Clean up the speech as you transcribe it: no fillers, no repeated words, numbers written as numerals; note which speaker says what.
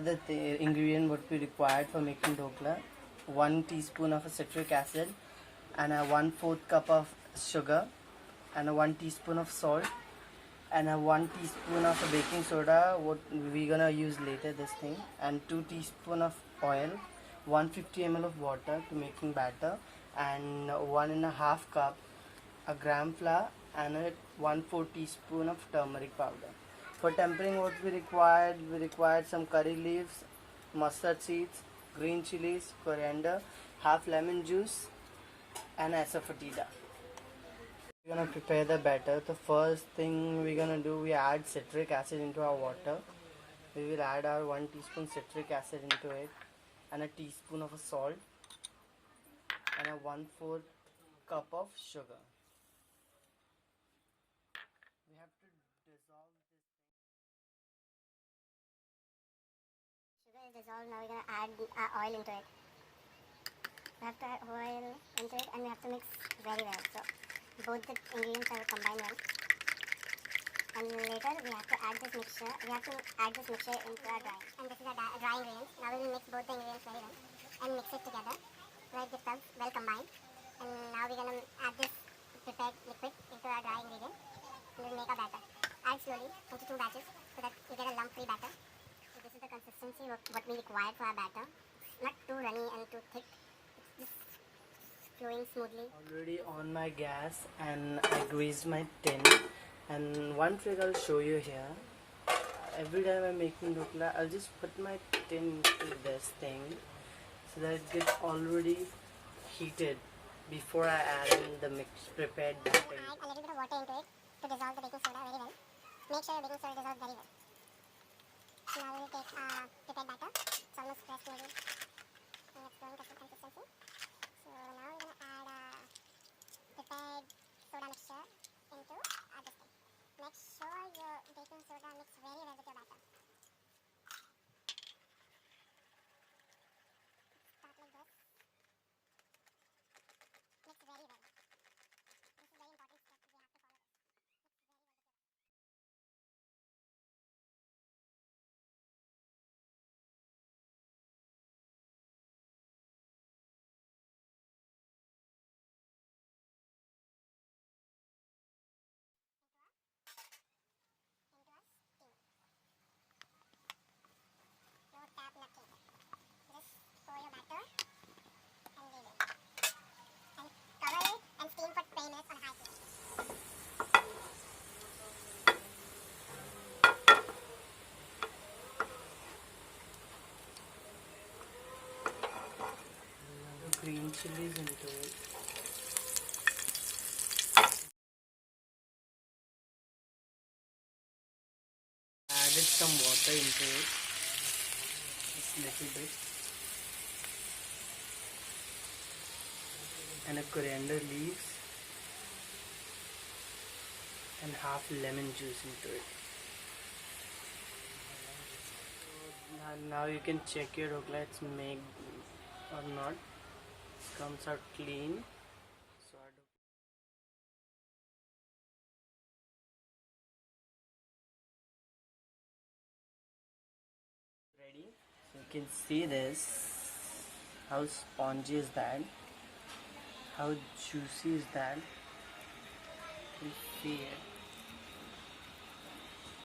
Speaker 1: The ingredient what we required for making dhokla: 1 teaspoon of citric acid, and a 1/4 cup of sugar, and a 1 teaspoon of salt, and a 1 teaspoon of baking soda, what we're gonna use later this thing, and 2 teaspoon of oil, 150 ml of water to making batter, and 1.5 cup a gram flour, and a 1/4 teaspoon of turmeric powder. For tempering, what we required some curry leaves, mustard seeds, green chilies, coriander, half lemon juice, and asafoetida. We're gonna prepare the batter. The first thing we're gonna do, we add citric acid into our water. We will add our 1 teaspoon citric acid into it, and a teaspoon of salt, and a 1/4 cup of sugar. We have to dissolve this.
Speaker 2: Sugar is dissolved. Now we're gonna add oil into it. We have to add oil into it, and we have to mix very well. So both the ingredients are combined well. And later we have to add this mixture. We have to add this mixture into our dry. And this is our dry ingredients. Now we will mix both the ingredients very well and mix it together where it becomes well combined. And now we're gonna add this prepared liquid into our dry ingredient. And we'll make our batter. Add slowly into 2 batches so that you get a lump-free batter. So this is the consistency of what we required for our batter. It's not too runny and too thick. It's just flowing smoothly.
Speaker 1: Already on my gas, and I greased my tin. And one trick I'll show you here. Every time I'm making dhokla, I'll just put my tin into this thing so that it gets already heated before I add in the prepared batter.
Speaker 2: Add a little bit of water into it to dissolve the baking soda very well. Make sure the baking soda dissolves very well. Now we will take prepared batter. It's almost pressed maybe. And it's going to consistency. So now we're going to add prepared soda mixture into this thing. Make sure your baking soda mix very well with your batter. Start like this. Mix very well. This is very important step. We have to follow this. Mix very well with your batter. Into a steamer. No tap, nothing. Just pour your batter and leave it. And cover it and steam for 20 minutes on high flame.
Speaker 1: Green chilies into it. Added some water into it, just a little bit, and a coriander leaves, and half lemon juice into it. Now you can check your dhokla, it's made or not. It comes out clean. So ready. So you can see this. How spongy is that? How juicy is that? You can see it.